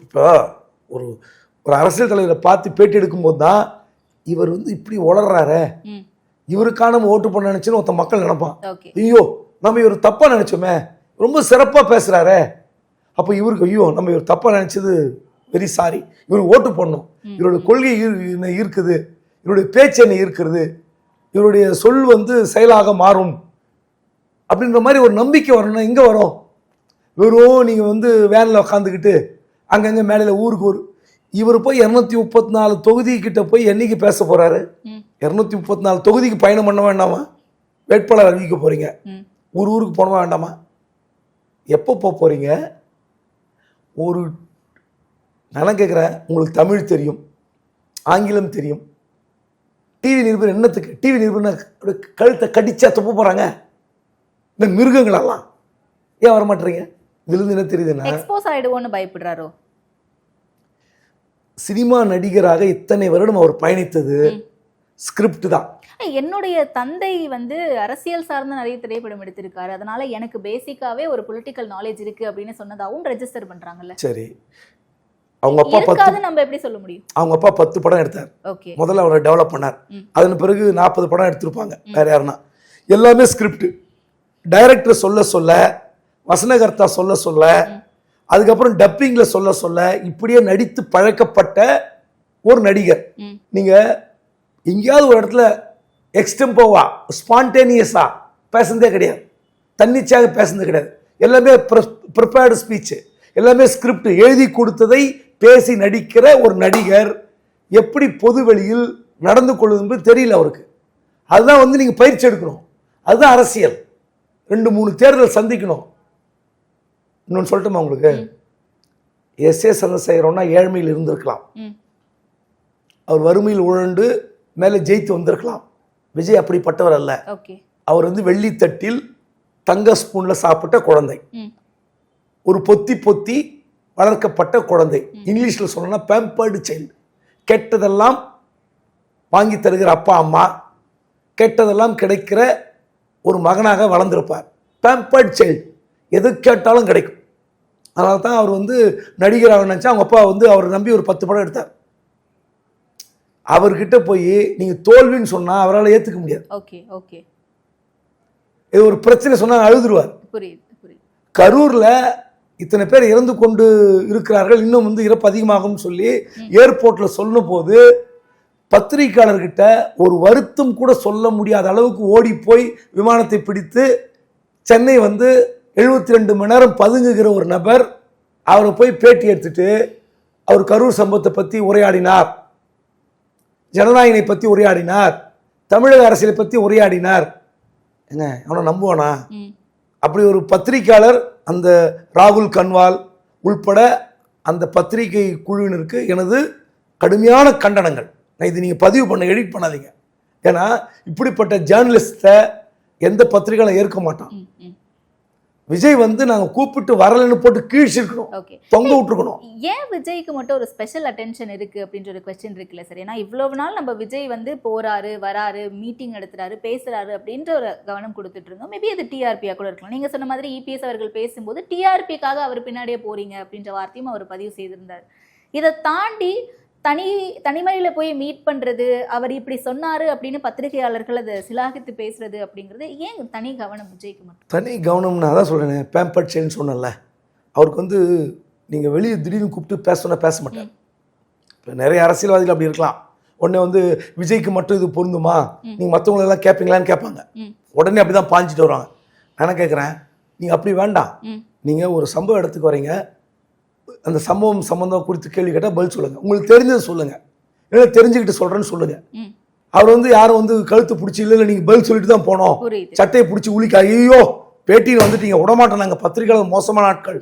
A: இப்போ ஒரு ஒரு அரசியல் தலைவரை பார்த்து பேட்டி எடுக்கும்போது தான் இவர் வந்து இப்படி உளறாரு, இவருக்கான நம்ம ஓட்டு பண்ண நினைச்சுன்னு ஒருத்த மக்கள் நினைப்பான். ஐயோ நம்ம இவர் தப்பாக நினைச்சோமே, ரொம்ப சிறப்பாக பேசுகிறாரே, அப்போ இவருக்கு ஐயோ நம்ம இவர் தப்பாக நினைச்சது வெரி சாரி, இவருக்கு ஓட்டு பண்ணணும், இவருடைய கொள்கை என்ன இருக்குது, இவருடைய பேச்சு என்ன இருக்கிறது, இவருடைய சொல் வந்து செயலாக மாறும் அப்படின்ற மாதிரி ஒரு நம்பிக்கை வரணும்னா எங்கே வரும்? வெறும் நீங்கள் வந்து வேனில் உட்காந்துக்கிட்டு அங்கங்கே மேடையில் ஊருக்கு இவர் போய் 234 தொகுதி கிட்ட போய் என்னைக்கு பேச போறாரு? 234 தொகுதிக்கு பயணம் பண்ண வேண்டாமா? வேட்பாளர் அறிவிக்க போறீங்க, ஊருக்கு போனவா வேண்டாமா? எப்போ போக போறீங்க? ஒரு நான் கேட்குறேன், உங்களுக்கு தமிழ் தெரியும், ஆங்கிலம் தெரியும், டிவி நிருபர் என்னத்துக்கு? டிவி நிருபர் கழுத்தை கடிச்சா துப்ப போறாங்க இந்த மிருகங்களெல்லாம். ஏன் வரமாட்டீங்க? இதுல இருந்து என்ன தெரியுதுன்னா
B: எக்ஸ்போஸ் ஆயிடுவோன்னு பயப்படுறாரோ?
A: சினிமா நடிகராக இத்தனை வருடம் அவர் பயணித்தது ஸ்கிரிப்ட் தான்.
B: என்னுடைய தந்தை வந்து அரசியல் சார்ந்த நிறைய திரைப்படம் எடுத்திருக்காரு, அதனால எனக்கு பேசிக்காவே ஒரு பொலிட்டிக்கல் நாலேஜ் இருக்கு அப்படின்னு சொன்னதாவும் ரெஜிஸ்டர் பண்றாங்கல்ல.
A: சரி, அவங்க அப்பா 10
B: நம்ம எப்படி சொல்ல முடியும்?
A: அவங்க அப்பா 10 படம் எடுத்தார்.
B: ஓகே,
A: முதல்ல அவரை டெவலப் பண்ணார். அதன் பிறகு 40 படம் எடுத்திருப்பாங்க. வேற யாருன்னா எல்லாமே ஸ்கிரிப்ட். டைரக்டர் சொல்ல சொல்ல, வசனகர்த்தா சொல்ல சொல்ல, அதுக்கப்புறம் டப்பிங்ல சொல்ல சொல்ல இப்படியே நடித்து பழக்கப்பட்ட ஒரு நடிகர். நீங்க எங்கேயாவது ஒரு இடத்துல எக்ஸ்டெம்போவா ஸ்பான்டேனியஸா பேசுனதே கிடையாது, தன்னிச்சையாக பேசுனது கிடையாது. எல்லாமே ப்ரிப்பேர்டு ஸ்பீச், எல்லாமே ஸ்கிரிப்ட், எழுதி கொடுத்ததை பேசி நடிக்கிற ஒரு நடிகர் எப்படி பொது வெளியில் நடந்து கொள்வது தெரியல அவருக்கு. அதுதான் வந்து நீங்க பயிற்சி எடுக்கணும். அதுதான் அரசியல். 2-3 தேர்தல் சந்திக்கணும். இன்னொன்று சொல்லட்டுமா உங்களுக்கு? எஸ்.ஏ. சந்திரசேகரன்னா ஏழ்மையில் இருந்திருக்கலாம், அவர் வறுமையில் உழண்டு மேலே ஜெயித்து வந்திருக்கலாம். விஜய் அப்படிப்பட்டவர் அல்ல. அவர் வந்து வெள்ளித்தட்டில் தங்க ஸ்பூன்ல சாப்பிட்ட குழந்தை, ஒரு பொத்தி பொத்தி வளர்க்கப்பட்ட குழந்தை. இங்கிலீஷ்ல சொல்லணும்னா பேம்பர்டு சைல்டு. கெட்டதெல்லாம் வாங்கி தருகிற அப்பா அம்மா, கெட்டதெல்லாம் கிடைக்கிற ஒரு மகனாக வளர்ந்திருப்பார். பேம்பர்டு சைல்டு, எது கேட்டாலும் கிடைக்கும். அதனால தான் அவர் வந்து நடிகராக நினச்சா அவங்க அப்பா வந்து அவரை நம்பி ஒரு 10 படம் எடுத்தார். அவர்கிட்ட போய் நீங்க தோல்வின்னு சொன்னா அவரால் ஏத்துக்க முடியாது. இது ஒரு பிரச்சனை சொன்னா அழுதுருவார். கரூர்ல இத்தனை பேர் இறந்து கொண்டு இருக்கிறார்கள், இன்னும் வந்து இறப்பு அதிகமாகும் சொல்லி ஏர்போர்ட்ல சொல்லும் போது பத்திரிகையாளர்கிட்ட ஒரு வருத்தம் கூட சொல்ல முடியாத அளவுக்கு ஓடி போய் விமானத்தை பிடித்து சென்னை வந்து 72 மணி நேரம் பதுங்குகிற ஒரு நபர் அவரை போய் பேட்டி எடுத்துட்டு அவர் கரூர் சம்பவத்தை பற்றி உரையாடினார், ஜனநாயகனை பற்றி உரையாடினார், தமிழக அரசியலை பற்றி உரையாடினார். என்ன அவனை நம்புவானா? அப்படி ஒரு பத்திரிகையாளர், அந்த ராகுல் கன்வால் உள்பட அந்த பத்திரிகை குழுவினருக்கு எனது கடுமையான கண்டனங்கள். நான் இது நீங்கள் பதிவு பண்ண, எடிட் பண்ணாதீங்க. ஏன்னா இப்படிப்பட்ட ஜேர்னலிஸ்ட்டை எந்த பத்திரிகையாளரும் ஏற்க மாட்டான். விஜய் வந்து நாங்க கூப்பிட்டு வரலன்னு போட்டு கீழ்ச்சிருக்கணும், தொங்க விட்டுருக்கணும்.
B: ஏன் விஜய்க்கு மட்டும் ஒரு ஸ்பெஷல் அட்டென்ஷன் இருக்கு அப்படின்ற ஒரு கொஸ்டின் இருக்குல்ல சார்? ஏன்னா இவ்வளவு நாள் நம்ம விஜய் வந்து போறாரு, வராரு, மீட்டிங் எடுத்துறாரு, பேசுறாரு அப்படின்ற ஒரு கவனம் கொடுத்துட்டு இருந்தோம். மேபி அது டிஆர்பியா கூட இருக்கலாம். நீங்க சொன்ன மாதிரி இபிஎஸ் அவர்கள் பேசும்போது டிஆர்பிக்காக அவர் பின்னாடியே போறீங்க அப்படின்ற வார்த்தையும் அவர் பதிவு செய்திருந்தார். இதை தாண்டி தனிமையில போய் மீட் பண்றது, அவர் இப்படி சொன்னாரு அப்படின்னு பத்திரிகையாளர்கள் அதை சிலாகித்து பேசுறது அப்படிங்கிறது ஏன் தனி கவனம் விஜய்க்கு மட்டும்?
A: தனி கவனம்னா அதான் சொல்றேன், பேம்பர்ட் சைல்டுன்னு சொன்னல. அவருக்கு வந்து நீங்க வெளியே திடீர்னு கூப்பிட்டு பேச மாட்டார். இப்போ நிறைய அரசியல்வாதிகள் அப்படி இருக்கலாம். உடனே வந்து விஜய்க்கு மட்டும் இது பொருந்துமா, நீங்க மற்றவங்களெல்லாம் கேட்பீங்களான்னு கேட்பாங்க. உடனே அப்படிதான் பாஞ்சிட்டு வருவாங்க. நான் கேட்குறேன், நீங்க அப்படி வேண்டாம். நீங்க ஒரு சம்பவ இடத்துக்கு வரீங்க, அந்த சம்பவம் சம்பந்தம் குறித்து கேள்வி கேட்டால் பதில் சொல்லுங்க, உங்களுக்கு தெரிஞ்சது சொல்லுங்க, இல்லை தெரிஞ்சுக்கிட்டு சொல்றேன்னு சொல்லுங்க. அவர் வந்து யாரும் வந்து கழுத்து பிடிச்சி இல்லை நீங்க பதில் சொல்லிட்டு தான் போனோம், சட்டையை பிடிச்சி உளிக்க ஐயோ பேட்டியில் வந்துட்டீங்க விடமாட்டோம் நாங்கள் பத்திரிகையாளர் மோசமான ஆட்கள்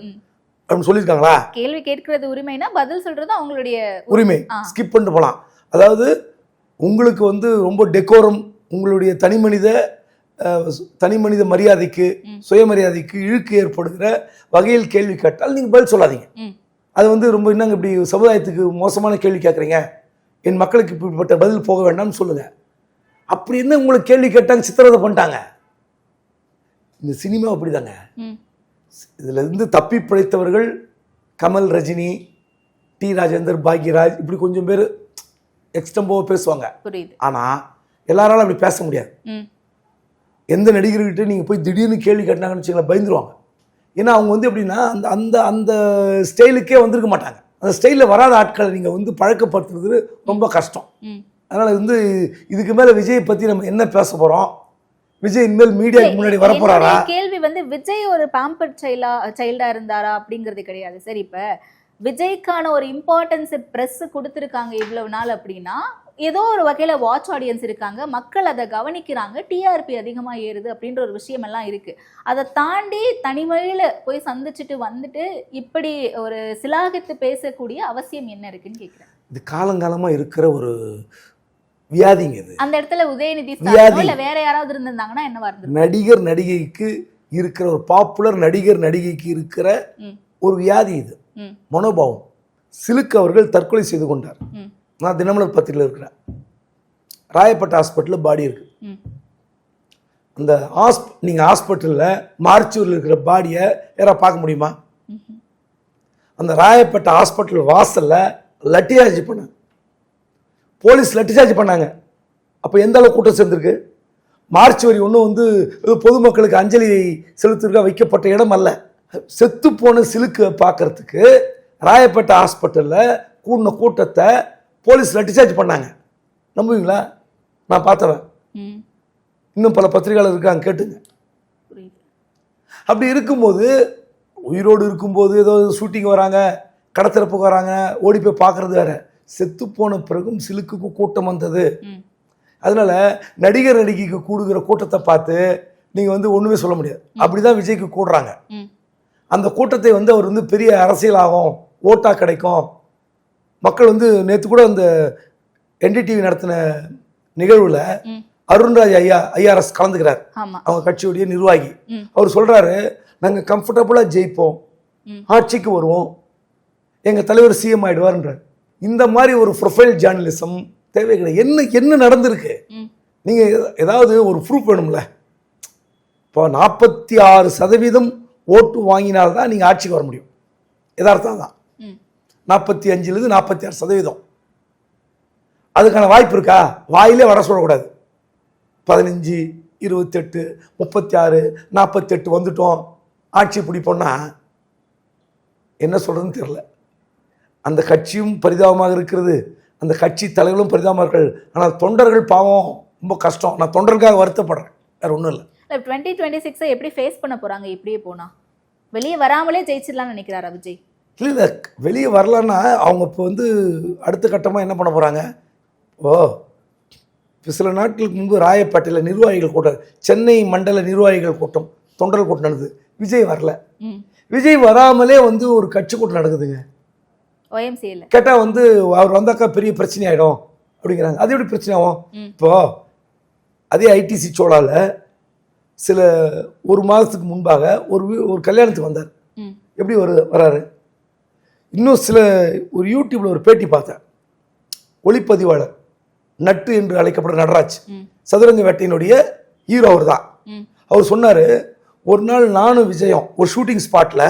A: அப்படின்னு சொல்லியிருக்காங்களா?
B: கேள்வி கேட்கறது உரிமைனா பதில் சொல்றது அவங்களுடைய
A: உரிமை. ஸ்கிப் பண்ணிட்டு போகலாம். அதாவது உங்களுக்கு வந்து ரொம்ப டெக்கோரம், உங்களுடைய தனிமனித மரியாதைக்கு, சுயமரியாதைக்கு இழுக்கு ஏற்படுகிற வகையில் கேள்வி கேட்டால் நீங்க பதில் சொல்லாதீங்க. அது வந்து ரொம்ப என்னங்க இப்படி சமுதாயத்துக்கு மோசமான கேள்வி கேட்குறீங்க, என் மக்களுக்கு இப்படிப்பட்ட பதில் போக வேண்டாம்னு சொல்லுங்க. அப்படி என்ன உங்களுக்கு கேள்வி கேட்டாங்க, சித்திரவதை பண்ணிட்டாங்க. இந்த சினிமா அப்படிதாங்க. இதுல இருந்து தப்பி பிழைத்தவர்கள் கமல், ரஜினி, டி ராஜேந்தர், பாக்யராஜ், இப்படி கொஞ்சம் பேர் எக்ஸ்டம்போவா பேசுவாங்க.
B: புரியுது.
A: ஆனா எல்லாராலும் அப்படி பேச முடியாது. எந்த நடிகர்கிட்ட நீங்க போய் திடீர்னு கேள்வி கேட்டாங்கன்னு வச்சுக்கலாம் பயந்துருவாங்க. ஏன்னா அவங்க வந்து எப்படின்னா அந்த அந்த அந்த ஸ்டைலுக்கே வந்திருக்க மாட்டாங்க. அந்த ஸ்டைலில் வராத ஆட்களை நீங்க வந்து பழக்கப்படுத்துறது ரொம்ப கஷ்டம். அதனால வந்து இதுக்கு மேல விஜய் பத்தி நம்ம என்ன பேச போறோம்? விஜய் இனிமேல் மீடியாவுக்கு முன்னாடி வரப்போறாரா?
B: கேள்வி வந்து விஜய் ஒரு பேம்பர் சைல்டா இருந்தாரா அப்படிங்கிறது கிடையாது. சரி, இப்ப விஜய்க்கான ஒரு இம்பார்ட்டன்ஸ் பிரஸ் கொடுத்துருக்காங்க இவ்வளவு நாள் அப்படின்னா ஏதோ ஒரு வகையில வாட்ச் ஆடியன்ஸ் இருக்காங்க, மக்கள் அதை கவனிக்கிறாங்க, டிஆர்பி அதிகமா ஏறுது அப்படின்ற ஒரு விஷயம் எல்லாம் இருக்கு. அதை தாண்டி தனிமையில போய் சந்திச்சுட்டு வந்துட்டு இப்படி ஒரு சிலாகித்து பேசக்கூடிய அவசியம் என்ன இருக்குன்னு கேக்குறேன்.
A: இது காலங்காலமா இருக்கிற ஒரு வியாதிங்க. இது
B: அந்த இடத்துல உதயநிதி ஸ்டாலினோ இல்ல வேற யாராவது இருந்திருந்தாங்கன்னா என்னவா இருந்திருக்கும்?
A: நடிகர் நடிகைக்கு இருக்கிற ஒரு பாப்புலர் நடிகர் நடிகைக்கு இருக்கிற ஒரு வியாதி இது, மனோபாவம். சிலுக்கு அவர்கள் தற்கொலை செய்து கொண்டார். நான் தினமலர் பத்திரிகையில் இருக்கிறேன். ராயப்பேட்டை ஹாஸ்பிட்டலில் பாடி இருக்கு. அந்த நீங்க ஹாஸ்பிட்டலில் மார்ச்சூரில் இருக்கிற பாடியை யாராவது பார்க்க முடியுமா? அந்த ராயப்பேட்டை ஹாஸ்பிட்டல் வாசல்ல லட்டிசார்ஜ் பண்ணாங்க, போலீஸ் லட்டிசார்ஜ் பண்ணாங்க. அப்போ எந்த அளவு கூட்டம் சேர்ந்திருக்கு? மார்ச்சுவரி ஒன்றும் வந்து பொதுமக்களுக்கு அஞ்சலி செலுத்துறதுக்காக வைக்கப்பட்ட இடம் அல்ல. செத்து போன சிலுக்கு பார்க்கறதுக்கு ராயப்பேட்டை ஹாஸ்பிட்டலில் கூடின கூட்டத்தை போலீஸ் லட்டிசார்ஜ் பண்ணாங்க. நம்புவீங்களா? நான் பார்த்தவன். இன்னும் பல பத்திரிகையாளர் இருக்காங்க, கேட்டுங்க. அப்படி இருக்கும்போது, உயிரோடு இருக்கும்போது ஏதோ ஷூட்டிங் வராங்க, கடத்திறப்புக்கு வராங்க, ஓடி போய் பார்க்கறது வேற. செத்து போன பிறகும் சிலுக்குக்கு கூட்டம் வந்தது. அதனால நடிகர் நடிகைக்கு கூடுகிற கூட்டத்தை பார்த்து நீங்க வந்து ஒண்ணுமே சொல்ல முடியாது. அப்படிதான் விஜய்க்கு கூடுறாங்க. அந்த கூட்டத்தை வந்து அவர் வந்து பெரிய அரசியலாகும், ஓட்டா கிடைக்கும். மக்கள் வந்து நேற்று கூட அந்த என்டிடிவி நடத்தின நிகழ்வுல அருண்ராஜ் ஐஆர்எஸ் கலந்துக்கிறார், அவங்க கட்சியுடைய நிர்வாகி. அவர் சொல்றாரு, நாங்க கம்ஃபர்டபுளா ஜெயிப்போம், ஆட்சிக்கு வருவோம், எங்க தலைவர் சிஎம் ஆயிடுவார்ன்றார். இந்த மாதிரி ஒரு ப்ரொஃபைல் ஜேர்னலிசம் தேவை கிடையாது. என்ன நடந்திருக்கு? நீங்க ஏதாவது ஒரு ப்ரூஃப் வேணும்ல. இப்போ 46% ஓட்டு வாங்கினால்தான் நீங்க ஆட்சிக்கு வர முடியும். யதார்த்தம் தான். 45 46%. அதுக்கான வாய்ப்பு இருக்கா? வாயிலே வர சொல்லக்கூடாது. 15, 28, 36, 48 வந்துட்டோம், ஆட்சி பிடிப்போம்னா என்ன சொல்றதுன்னு தெரியல. அந்த கட்சியும் பரிதாபமாக இருக்கிறது, அந்த கட்சி தலைவர்களும் பரிதாபமாக இருக்கிறது. ஆனால் தொண்டர்கள் பாவம் ரொம்ப கஷ்டம். நான் தொண்டர்களுக்காக வருத்தப்படுறேன், வேற ஒன்றும் இல்லை.
B: 2026 எப்படி ஃபேஸ் பண்ண போறாங்க? இப்படியே போனா வெளியே வராமலே ஜெயிச்சிடலாம்னு நினைக்கிறாரா விஜய்?
A: இல்லை, வெளியே வரலன்னா அவங்க இப்போ வந்து அடுத்த கட்டமாக என்ன பண்ண போகிறாங்க? சில நாட்களுக்கு முன்பு ராயப்பேட்டையில் நிர்வாகிகள் கூட்டம், சென்னை மண்டல நிர்வாகிகள் கூட்டம், தொண்டர்கள் கூட்டம் நடக்குது. விஜய் வரல. விஜய் வராமலே வந்து ஒரு கட்சி கூட்டம் நடக்குதுங்க. கேட்டால் வந்து அவர் வந்தாக்கா பெரிய பிரச்சனை ஆகிடும் அப்படிங்கிறாங்க. அது எப்படி பிரச்சனை ஆகும்? இப்போ அதே ஐடிசி சோழால சில ஒரு மாதத்துக்கு முன்பாக ஒரு கல்யாணத்துக்கு வந்தார். எப்படி வராரு? இன்னும் ஒரு யூடியூப்ல ஒரு பேட்டி பார்த்தேன். ஒளிப்பதிவாளர் நட்டு என்று அழைக்கப்பட்ட நடராஜ், சதுரங்க வேட்டையினுடைய ஹீரோ அவர் தான். அவர் சொன்னாரு, ஒரு நாள் நானும் விஜயம் ஒரு ஷூட்டிங் ஸ்பாட்ல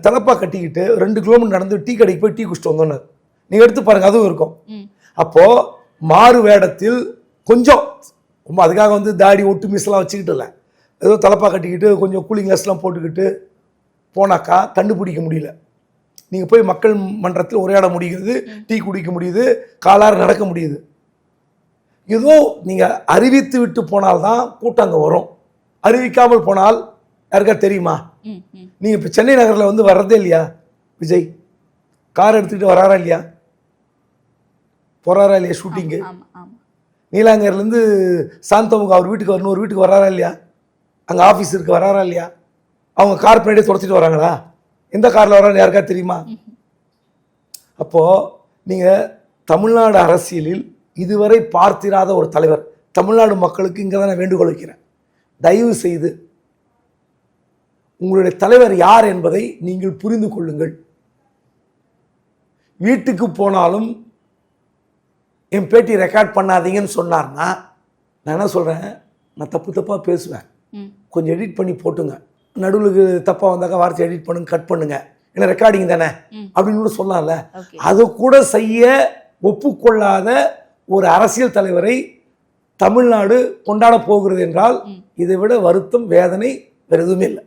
A: தலப்பா கட்டிக்கிட்டு 2 கிலோமீட்டர் நடந்து டீ கடைக்கு போய் டீ குடிச்சிட்டு வந்தோன்னு. நீங்க எடுத்து பாருங்க, அதுவும் இருக்கும். அப்போ மாறு வேடத்தில் கொஞ்சம் ரொம்ப, அதுக்காக வந்து தாடி ஒட்டு மீசெல்லாம் வச்சுக்கிட்டு இல்லை, ஏதோ தலப்பா கட்டிக்கிட்டு கொஞ்சம் கூலிங் கிளாஸ்லாம் போட்டுக்கிட்டு போனாக்கா கண்டுபிடிக்க முடியல. நீங்கள் போய் மக்கள் மன்றத்தில் உரையாட முடிகிறது, டீ குடிக்க முடியுது, காலாறு நடக்க முடியுது. ஏதோ நீங்கள் அறிவித்து விட்டு போனால்தான் கூட்டம் அங்கே வரும். அறிவிக்காமல் போனால் யாருக்கா தெரியுமா? நீங்கள் இப்போ சென்னை நகரில் வந்து வர்றதே இல்லையா விஜய்? கார் எடுத்துக்கிட்டு வராரா இல்லையா? போறாரா இல்லையா ஷூட்டிங்கு? நீலாங்கர்லேருந்து சாந்தமுக அவர் வீட்டுக்கு வரணும், ஒரு வீட்டுக்கு வராரா இல்லையா? அங்கே ஆஃபீஸ் இருக்கு, வராரா இல்லையா? அவங்க கார் பின்னாடியே துடைச்சிட்டு வராங்களா? எந்த காரில் வரான்னு யாருக்கா தெரியுமா? அப்போது நீங்கள் தமிழ்நாடு அரசியலில் இதுவரை பார்த்திராத ஒரு தலைவர். தமிழ்நாடு மக்களுக்கு இங்கே தான் நான் வேண்டுகோள் வைக்கிறேன், தயவு செய்து உங்களுடைய தலைவர் யார் என்பதை நீங்கள் புரிந்து கொள்ளுங்கள். வீட்டுக்கு போனாலும் என் பேட்டி ரெக்கார்ட் பண்ணாதீங்கன்னு சொன்னார்னா நான் என்ன சொல்கிறேன், நான் தப்பாக பேசுவேன், கொஞ்சம் எடிட் பண்ணி போட்டுங்க. நடுவுக்கு தப்பாக வந்தாக்கா வார்த்தை எடிட் பண்ணுங்க, கட் பண்ணுங்க, ஏன்னா ரெக்கார்டிங் தானே அப்படின்னு கூட சொல்லலாம்ல.
B: ஓகே.
A: அது கூட செய்ய ஒப்புக்கொள்ளாத ஒரு அரசியல் தலைவரை தமிழ்நாடு கொண்டாட போகிறது என்றால் இதை விட வருத்தம், வேதனை வேறு எதுவுமே இல்லை.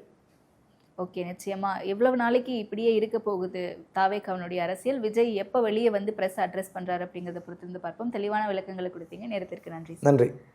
B: ஓகே, நிச்சயமா. எவ்வளவு நாளைக்கு இப்படியே இருக்க போகுது தாவேகாவினுடைய அரசியல்? விஜய் எப்போ வெளியே வந்து பிரஸ் அட்ரஸ் பண்றாரு அப்படிங்கிறத பொறுத்து இருந்து பார்ப்போம். தெளிவான விளக்கங்களை கொடுத்தீங்க. நேரத்திற்கு நன்றி.
A: நன்றி.